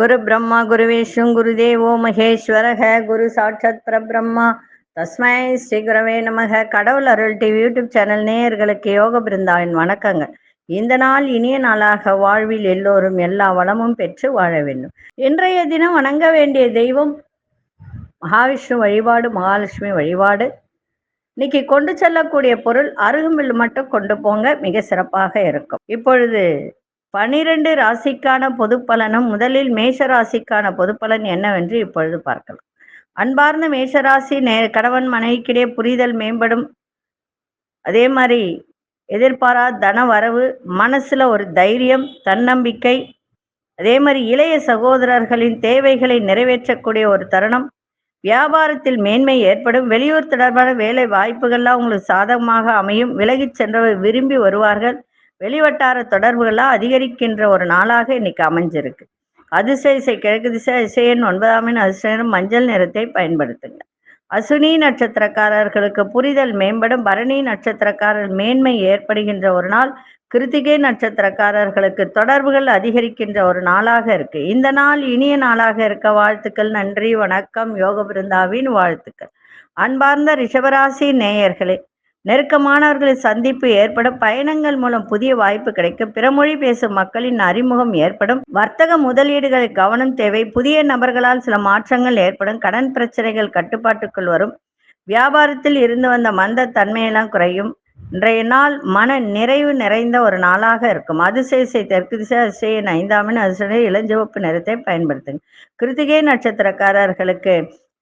குரு பிரம்மா குரு விஷ்ணு குரு தேவோ மகேஸ்வரக குரு சாட்சாத் பரபிரம்மா தஸ்மை ஸ்ரீ குரவே நமக. கடவுள் அருள் டிவி யூடியூப் சேனல் நேயர்களுக்கு யோக பிருந்தாவின் வணக்கங்க. இந்த நாள் இனிய நாளாக வாழ்வில் எல்லோரும் எல்லா வளமும் பெற்று வாழ வேண்டும். இன்றைய தினம் வணங்க வேண்டிய தெய்வம் மகாவிஷ்ணு வழிபாடு, மகாலட்சுமி வழிபாடு. இன்னைக்கு கொண்டு செல்லக்கூடிய பொருள் அருகம்பில் மட்டும் கொண்டு போங்க, மிக சிறப்பாக இருக்கும். இப்பொழுது 12 ராசிக்கான பொது பலனும் முதலில் மேஷ ராசிக்கான பொது பலன் என்னவென்று இப்பொழுது பார்க்கலாம். அன்பார்ந்த மேஷராசி கணவன் மனைவிக்கிடையே புரிதல் மேம்படும். அதே மாதிரி எதிர்பாராத தன வரவு, மனசுல ஒரு தைரியம், தன்னம்பிக்கை. அதே மாதிரி இளைய சகோதரர்களின் தேவைகளை நிறைவேற்றக்கூடிய ஒரு தருணம். வியாபாரத்தில் மேன்மை ஏற்படும். வெளியூர் தொடர்பான வேலை வாய்ப்புகள்லாம் உங்களுக்கு சாதகமாக அமையும். விலகிச் சென்றவர் விரும்பி வருவார்கள். வெளிவட்டார தொடர்புகள்லாம் அதிகரிக்கின்ற ஒரு நாளாக இன்னைக்கு அமைஞ்சிருக்கு. அதிசய கிழக்கு திசை, அதிசயன் 9ஆம் அதிசயம் மஞ்சள் நிறத்தை பயன்படுத்துங்க. அசுனி நட்சத்திரக்காரர்களுக்கு புரிதல் மேம்படும். பரணி நட்சத்திரக்காரர் மேன்மை ஏற்படுகின்ற ஒரு நாள். கிருத்திகை நட்சத்திரக்காரர்களுக்கு தொடர்புகள் அதிகரிக்கின்ற ஒரு நாளாக இருக்கு. இந்த நாள் இனிய நாளாக இருக்க வாழ்த்துக்கள். நன்றி, வணக்கம். யோக பிருந்தாவின் வாழ்த்துக்கள். அன்பார்ந்த ரிஷபராசி நேயர்களே, நெருக்கமானவர்களின் சந்திப்பு ஏற்படும். பயணங்கள் மூலம் புதிய வாய்ப்பு கிடைக்கும். பிறமொழி பேசும் மக்களின் அறிமுகம் ஏற்படும். வர்த்தக முதலீடுகளில் கவனம் தேவை. புதிய நபர்களால் சில மாற்றங்கள் ஏற்படும். கடன் பிரச்சனைகள் கட்டுப்பாட்டுக்குள் வரும். வியாபாரத்தில் இருந்து வந்த மந்த தன்மையெல்லாம் குறையும். இன்றைய நாள் மன நிறைவு நிறைந்த ஒரு நாளாக இருக்கும். அதிசய தெற்கு திசை, அதிசயன் 5ஆம் அதிசய இளஞ்சிவப்பு நிறத்தை பயன்படுத்துங்க. கிருத்திகை நட்சத்திரக்காரர்களுக்கு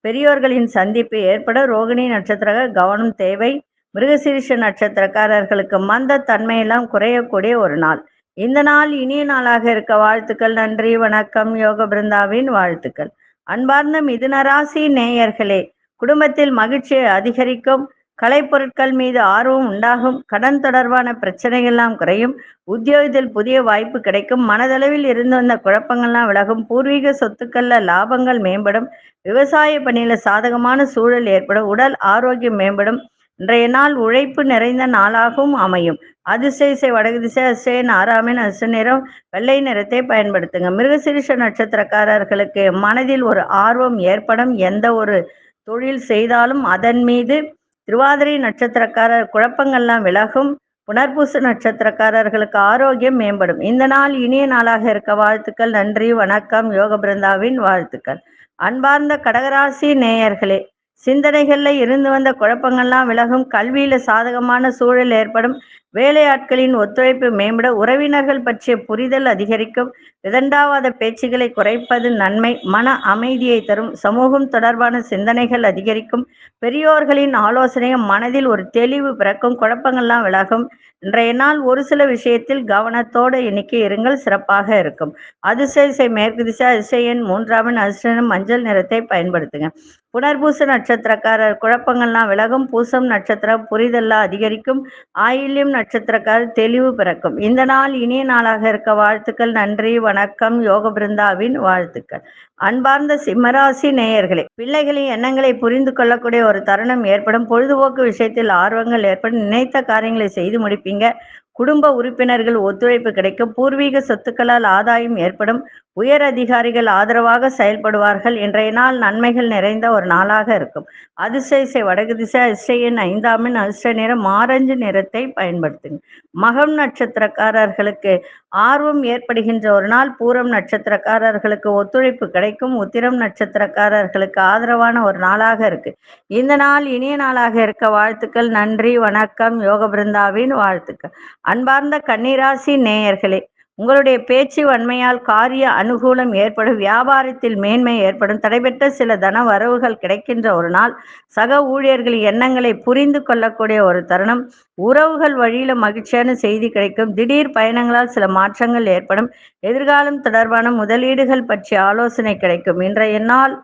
பெரியோர்களின் சந்திப்பு ஏற்பட. ரோகிணி நட்சத்திர கவனம் தேவை. மிருகசீரிஷ நட்சத்திரக்காரர்களுக்கு மந்த தன்மையெல்லாம் குறையக்கூடிய ஒரு நாள். இந்த நாள் இனிய நாளாக இருக்க வாழ்த்துக்கள். நன்றி, வணக்கம். யோக பிருந்தாவின் வாழ்த்துக்கள். அன்பார்ந்த மிதுனராசி நேயர்களே, குடும்பத்தில் மகிழ்ச்சியை அதிகரிக்கும். கலைப்பொருட்கள் மீது ஆர்வம் உண்டாகும். கடன் தொடர்பான பிரச்சனைகள்லாம் குறையும். உத்தியோகத்தில் புதிய வாய்ப்பு கிடைக்கும். மனதளவில் இருந்து வந்த குழப்பங்கள்லாம் விலகும். பூர்வீக சொத்துக்கள்ல லாபங்கள் மேம்படும். விவசாய பணியில சாதகமான சூழல் ஏற்படும். உடல் ஆரோக்கியம் மேம்படும். இன்றைய நாள் உழைப்பு நிறைந்த நாளாகவும் அமையும். அதிசய வடக்கு திசை, அதிசயன் 6ஆம் அதிசய நிறம் வெள்ளை நிறத்தை பயன்படுத்துங்க. மிருகசீரிஷ நட்சத்திரக்காரர்களுக்கு மனதில் ஒரு ஆர்வம் ஏற்படும். எந்த ஒரு தொழில் செய்தாலும் அதன் மீது. திருவாதிரை நட்சத்திரக்காரர் குழப்பங்கள்லாம் விலகும். புனர்பூச நட்சத்திரக்காரர்களுக்கு ஆரோக்கியம் மேம்படும். இந்த நாள் இனிய நாளாக இருக்க வாழ்த்துக்கள். நன்றி, வணக்கம். யோக பிருந்தாவின் வாழ்த்துக்கள். அன்பார்ந்த கடகராசி நேயர்களே, சிந்தனைகள்ல இருந்து வந்த குழப்பங்கள்லாம் விலகும். கல்வியில சாதகமான சூழல் ஏற்படும். வேலையாட்களின் ஒத்துழைப்பு மேம்பட. உறவினர்கள் பற்றிய புரிதல் அதிகரிக்கும். விதண்டாவாத பேச்சுகளை குறைப்பது நன்மை. மன அமைதியை தரும். சமூகம் தொடர்பான சிந்தனைகள் அதிகரிக்கும். பெரியோர்களின் ஆலோசனை மனதில் ஒரு தெளிவு பிறக்கும். குழப்பங்கள்லாம் விலகும். இன்றைய நாள் ஒரு சில விஷயத்தில் கவனத்தோடு இன்னைக்கு இருங்கள், சிறப்பாக இருக்கும். அதிசய மேற்கு திசை, அதிசயன் 3ஆம் அதிசயம் மஞ்சள் நிறத்தை பயன்படுத்துங்க. புனர்பூச நட்சத்திரக்காரர் குழப்பங்கள்லாம் விலகும். பூசம் நட்சத்திரம் புரிதல்லாம் அதிகரிக்கும். ஆயில்யம் நட்சத்திரக்காரர் தெளிவு பிறக்கும். இந்த நாள் இனிய நாளாக இருக்க வாழ்த்துக்கள். நன்றி, வணக்கம். யோக பிருந்தாவின் வாழ்த்துக்கள். அன்பார்ந்த சிம்மராசி நேயர்களே, பிள்ளைகளின் எண்ணங்களை புரிந்து கொள்ளக்கூடிய ஒரு தருணம் ஏற்படும். பொழுதுபோக்கு விஷயத்தில் ஆர்வங்கள் ஏற்படும். நினைத்த காரியங்களை செய்து முடிப்பீங்க. குடும்ப உறுப்பினர்கள் ஒத்துழைப்பு கிடைக்கும். பூர்வீக சொத்துக்களால் ஆதாயம் ஏற்படும். உயர் அதிகாரிகள் ஆதரவாக செயல்படுவார்கள். இன்றைய நாள் நன்மைகள் நிறைந்த ஒரு நாளாக இருக்கும். அதிசய வடக்கு திசை, அதிசயன் 5ஆம் அதிர்ஷ்ட நிறம் ஆரஞ்சு நிறத்தை பயன்படுத்துங்க. மகம் நட்சத்திரக்காரர்களுக்கு ஆர்வம் ஏற்படுகின்ற ஒரு நாள். பூரம் நட்சத்திரக்காரர்களுக்கு ஒத்துழைப்பு கிடைக்கும். உத்திரம் நட்சத்திரக்காரர்களுக்கு ஆதரவான ஒரு நாளாக இருக்கு. இந்த நாள் இனிய நாளாக இருக்க வாழ்த்துக்கள். நன்றி, வணக்கம். யோக பிருந்தாவின் வாழ்த்துக்கள். அன்பார்ந்த கன்னிராசி நேயர்களே, உங்களுடைய பேச்சு வன்மையால் காரிய அனுகூலம் ஏற்படும். வியாபாரத்தில் மேன்மை ஏற்படும். தடைபெற்ற சில தன வரவுகள் கிடைக்கின்ற ஒரு நாள். சக ஊழியர்களின் எண்ணங்களை புரிந்து கொள்ளக்கூடிய ஒரு தருணம். உறவுகள் வழியில மகிழ்ச்சியான செய்தி கிடைக்கும். திடீர் பயணங்களால் சில மாற்றங்கள் ஏற்படும். எதிர்காலம் தொடர்பான முதலீடுகள் பற்றிய ஆலோசனை கிடைக்கும். இன்றைய நாள்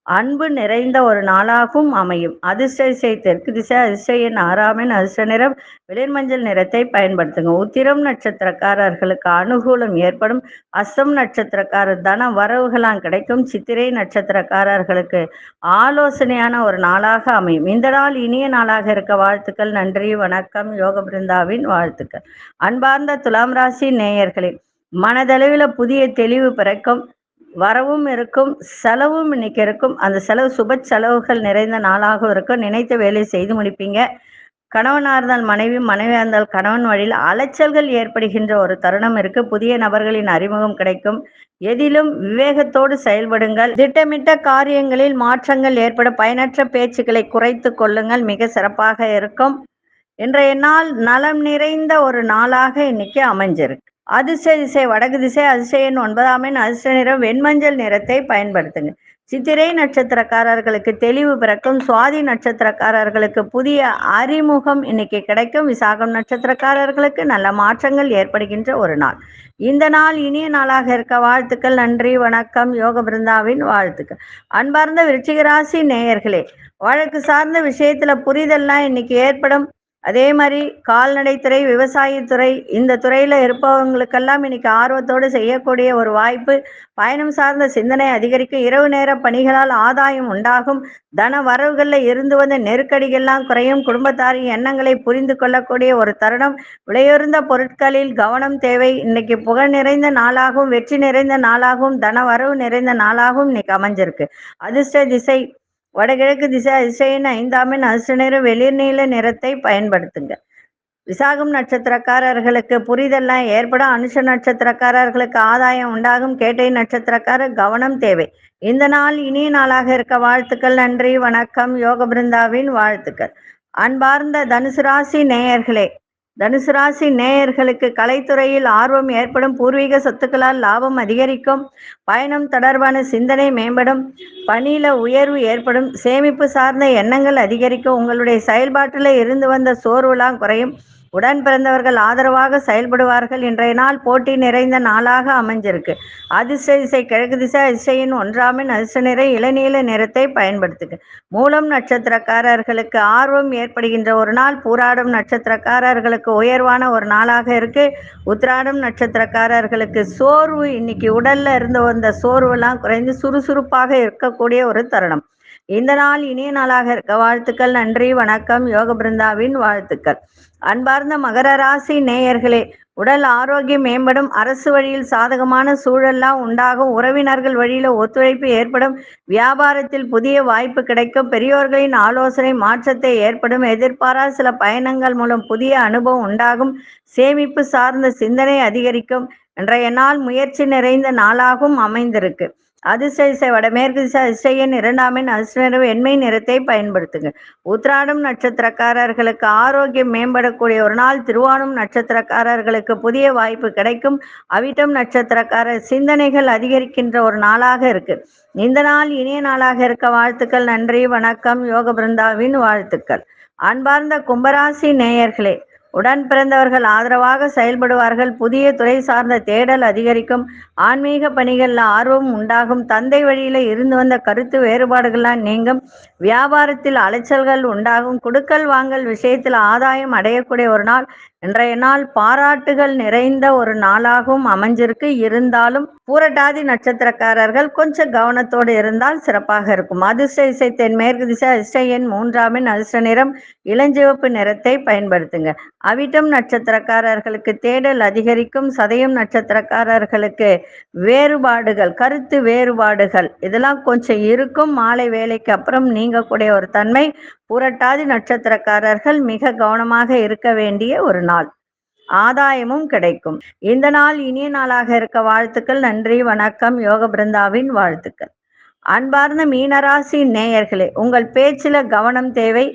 அன்பு நிறைந்த ஒரு நாளாகவும் அமையும். அதிசய தெற்கு திசை, அதிசயன் 6ஆம் அதிர்ஷ்ட நிறம் வெளிர் மஞ்சள் நிறத்தை பயன்படுத்துங்க. உத்திரம் நட்சத்திரக்காரர்களுக்கு அனுகூலம் ஏற்படும். அஸ்தம் நட்சத்திரக்காரர் தன வரவுகளாம் கிடைக்கும். சித்திரை நட்சத்திரக்காரர்களுக்கு ஆலோசனையான ஒரு நாளாக அமையும். இந்த நாள் இனிய நாளாக இருக்க வாழ்த்துக்கள். நன்றி, வணக்கம். யோக பிருந்தாவின் வாழ்த்துக்கள். அன்பார்ந்த துலாம் ராசி நேயர்களே, மனதளவில் புதிய தெளிவு பிறக்கும். வரவும் இருக்கும், செலவும் இன்னைக்கு இருக்கும். அந்த செலவு சுப செலவுகள் நிறைந்த நாளாகவும் இருக்கும். நினைத்த வேலையை செய்து முடிப்பீங்க. கணவனாக இருந்தால் மனைவி, மனைவியாக இருந்தால் கணவன் வழியில் அலைச்சல்கள் ஏற்படுகின்ற ஒரு தருணம் இருக்கு. புதிய நபர்களின் அறிமுகம் கிடைக்கும். எதிலும் விவேகத்தோடு செயல்படுங்கள். திட்டமிட்ட காரியங்களில் மாற்றங்கள் ஏற்படும். பயனற்ற பேச்சுக்களை குறைத்து கொள்ளுங்கள். மிக சிறப்பாக இருக்கும். இன்றைய நாள் நலம் நிறைந்த ஒரு நாளாக இன்னைக்கு அமைஞ்சிருக்கு. அதிர்ஷ்ட திசை வடக்கு திசை. அதிர்ஷ்ட எண் 9ஆம் எண். அதிர்ஷ்ட நிறம் வெண்மஞ்சள் நிறத்தை பயன்படுத்துங்க. சித்திரை நட்சத்திரக்காரர்களுக்கு தெளிவு பிறக்கும். சுவாதி நட்சத்திரக்காரர்களுக்கு புதிய அறிமுகம் இன்னைக்கு கிடைக்கும். விசாகம் நட்சத்திரக்காரர்களுக்கு நல்ல மாற்றங்கள் ஏற்படுகின்ற ஒரு நாள். இந்த நாள் இனிய நாளாக இருக்க வாழ்த்துக்கள். நன்றி, வணக்கம். யோக பிருந்தாவின் வாழ்த்துக்கள். அன்பார்ந்த விருச்சிக ராசி நேயர்களே, வழக்கு சார்ந்த விஷயத்துல புரிதல்லாம் இன்னைக்கு ஏற்படும். அதே மாதிரி கால்நடைத்துறை, விவசாயத்துறை, இந்த துறையில இருப்பவங்களுக்கெல்லாம் இன்னைக்கு ஆர்வத்தோடு செய்யக்கூடிய ஒரு வாய்ப்பு. பயணம் சார்ந்த சிந்தனை அதிகரிக்கும். இரவு நேர பணிகளால் ஆதாயம் உண்டாகும். தன வரவுகள்ல இருந்து வந்த நெருக்கடிகள்லாம் குறையும். குடும்பத்தாரின் எண்ணங்களை புரிந்து கொள்ளக்கூடிய ஒரு தருணம். விலையுறந்த பொருட்களில் கவனம் தேவை. இன்னைக்கு புகழ் நிறைந்த நாளாகவும் வெற்றி நிறைந்த நாளாகவும் தன வரவு நிறைந்த நாளாகவும் இன்னைக்கு அமைஞ்சிருக்கு. அதிர்ஷ்ட திசை வடகிழக்கு திசை. அதிர்ஷ்ட எண் 5ஆம் எண். அதிர்ஷ்ட நிறம் வெளிர் நீல நிறத்தை பயன்படுத்துங்க. விசாகம் நட்சத்திரக்காரர்களுக்கு புரிதெல்லாம் ஏற்படும். அனுஷ நட்சத்திரக்காரர்களுக்கு ஆதாயம் உண்டாகும். கேட்டை நட்சத்திரக்காரர் கவனம் தேவை. இந்த நாள் இனிய நாளாக இருக்க வாழ்த்துக்கள். நன்றி, வணக்கம். யோக பிருந்தாவின் வாழ்த்துக்கள். அன்பார்ந்த தனுசு ராசி நேயர்களே, தனுசு ராசி நேயர்களுக்கு கலைத்துறையில் ஆர்வம் ஏற்படும். பூர்வீக சொத்துக்களால் லாபம் அதிகரிக்கும். பயணம் தொடர்பான சிந்தனை மேம்படும். பணியில உயர்வு ஏற்படும். சேமிப்பு சார்ந்த எண்ணங்கள் அதிகரிக்கும். உங்களுடைய செயல்பாட்டில் இருந்து வந்த சோர்வுலாம் குறையும். உடன் பிறந்தவர்கள் ஆதரவாக செயல்படுவார்கள். இன்றைய நாள் போட்டி நிறைந்த நாளாக அமைஞ்சிருக்கு. அதிர்ஷ்ட திசை கிழக்கு திசை. அதிர்ஷ்ட எண் 1ஆம் எண். அதிர்ஷ்ட நிறம் இளநீல நிறத்தை பயன்படுத்துங்க. மூலம் நட்சத்திரக்காரர்களுக்கு ஆர்வம் ஏற்படுகின்ற ஒரு நாள். பூராடம் நட்சத்திரக்காரர்களுக்கு உயர்வான ஒரு நாளாக இருக்கு. உத்திராடம் நட்சத்திரக்காரர்களுக்கு சோர்வு, இன்னைக்கு உடல்ல இருந்து வந்த சோர்வெல்லாம் குறைந்து சுறுசுறுப்பாக இருக்கக்கூடிய ஒரு தருணம். இந்த நாள் இனிய நாளாக இருக்க வாழ்த்துக்கள். நன்றி, வணக்கம். யோக பிருந்தாவின் வாழ்த்துக்கள். அன்பார்ந்த மகர ராசி நேயர்களே, உடல் ஆரோக்கியம் மேம்படும். அரசு வழியில் சாதகமான சூழல்லாம் உண்டாகும். உறவினர்கள் வழியில ஒத்துழைப்பு ஏற்படும். வியாபாரத்தில் புதிய வாய்ப்பு கிடைக்கும். பெரியோர்களின் ஆலோசனை மாற்றத்தை ஏற்படும். எதிர்பாராத சில பயணங்கள் மூலம் புதிய அனுபவம் உண்டாகும். சேமிப்பு சார்ந்த சிந்தனை அதிகரிக்கும். இன்றைய நாள் முயற்சி நிறைந்த நாளாகவும் அமைந்திருக்கு. அதிர்ஷ்ட திசை வடமேற்கு திசை. அதிர்ஷ்ட எண் 2ஆம் எண். அதிர்ஷ்ட நிறம் வெண்மை நிறத்தை பயன்படுத்துங்க. உத்திராடம் நட்சத்திரக்காரர்களுக்கு ஆரோக்கியம் மேம்படக்கூடிய ஒரு நாள். திருவோணம் நட்சத்திரக்காரர்களுக்கு புதிய வாய்ப்பு கிடைக்கும். அவிட்டம் நட்சத்திரக்காரர் சிந்தனைகள் அதிகரிக்கின்ற ஒரு நாளாக இருக்கு. இந்த நாள் இனிய நாளாக இருக்க வாழ்த்துக்கள். நன்றி, வணக்கம். யோக பிருந்தாவின் வாழ்த்துக்கள். அன்பார்ந்த கும்பராசி நேயர்களே, உடன் பிறந்தவர்கள் ஆதரவாக செயல்படுவார்கள். புதிய துறை சார்ந்த தேடல் அதிகரிக்கும். ஆன்மீக பணிகளில் ஆர்வம் உண்டாகும். தந்தை வழியில இருந்து வந்த கருத்து வேறுபாடுகள்லாம் நீங்கும். வியாபாரத்தில் அலைச்சல்கள் உண்டாகும். கொடுக்கல் வாங்கல் விஷயத்தில் ஆதாயம் அடையக்கூடிய ஒரு நாள். இன்றைய நாள் பாராட்டுகள் நிறைந்த ஒரு நாளாகவும் அமைஞ்சிருக்கு. இருந்தாலும் பூரட்டாதி நட்சத்திரக்காரர்கள் கொஞ்சம் கவனத்தோடு இருந்தால் சிறப்பாக இருக்கும். அதிர்ஷ்ட திசை தென்மேற்கு திசை. அதிர்ஷ்ட எண் 3ஆம் எண். அதிர்ஷ்ட நிறம் இளஞ்சிவப்பு நிறத்தை பயன்படுத்துங்க. அவிட்டம் நட்சத்திரக்காரர்களுக்கு தேடல் அதிகரிக்கும். சதயம் நட்சத்திரக்காரர்களுக்கு வேறுபாடுகள், கருத்து வேறுபாடுகள் இதெல்லாம் கொஞ்சம் இருக்கும். மாலை வேலைக்கு அப்புறம் நீங்கக்கூடிய ஒரு தன்மை. புரட்டாதி நட்சத்திரக்காரர்கள் மிக கவனமாக இருக்க வேண்டிய ஒரு நாள். ஆதாயமும் கிடைக்கும். இந்த நாள் இனிய நாளாக இருக்க வாழ்த்துக்கள். நன்றி, வணக்கம். யோக பிருந்தாவின் வாழ்த்துக்கள். அன்பார்ந்த மீனராசி நேயர்களே, உங்கள் பேச்சில கவனம் தேவை.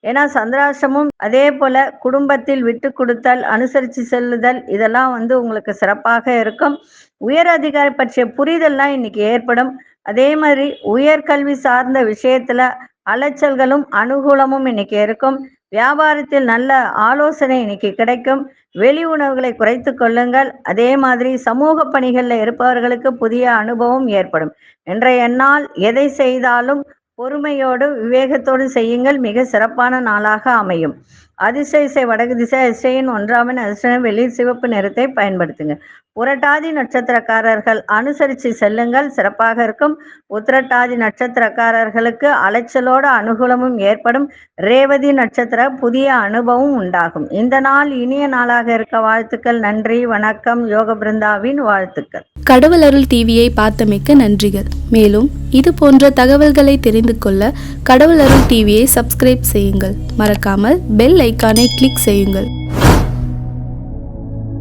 ஏன்னா சந்திராஷ்டமும் அதே போல குடும்பத்தில் விட்டு கொடுத்தல், அனுசரித்து செல்லுதல் இதெல்லாம் உங்களுக்கு சிறப்பாக இருக்கும். உயர் அதிகாரி பற்றிய புரிதல்லாம் இன்னைக்கு ஏற்படும். அதே மாதிரி உயர்கல்வி சார்ந்த விஷயத்துல அலைச்சல்களும் அனுகூலமும் இன்னைக்கு இருக்கும். வியாபாரத்தில் நல்ல ஆலோசனை இன்னைக்கு கிடைக்கும். வெளி உணவுகளை குறைத்து கொள்ளுங்கள். அதே மாதிரி சமூக பணிகளில் இருப்பவர்களுக்கு புதிய அனுபவம் ஏற்படும். இன்றைய நாள் எதை செய்தாலும் பொறுமையோடு விவேகத்தோடு செய்யுங்கள். மிக சிறப்பான நாளாக அமையும். அதிர்ஷ்ட திசை வடக்கு திசை. அதிர்ஷ்ட எண் 1ஆம் எண். அதிர்ஷ்ட வெளிர் சிவப்பு நிறத்தை பயன்படுத்துங்க. புரட்டாதி நட்சத்திரக்காரர்கள் அனுசரித்து செல்லுங்கள், சிறப்பாக இருக்கும். உத்திரட்டாதி நட்சத்திரக்காரர்களுக்கு அலைச்சலோட அனுகூலமும் ஏற்படும். ரேவதி நட்சத்திர புதிய அனுபவம் உண்டாகும். இந்த நாள் இனிய நாளாக இருக்க வாழ்த்துக்கள். நன்றி, வணக்கம். யோக பிருந்தாவின் வாழ்த்துக்கள். கடவுள் அருள் டிவியை பார்த்தமைக்கு நன்றிகள். மேலும் இது போன்ற தகவல்களை தெரிந்து கொள்ள கடவுள் அருள் டிவியை சப்ஸ்கிரைப் செய்யுங்கள். மறக்காமல் பெல் ஐக்கானை கிளிக் செய்யுங்கள்.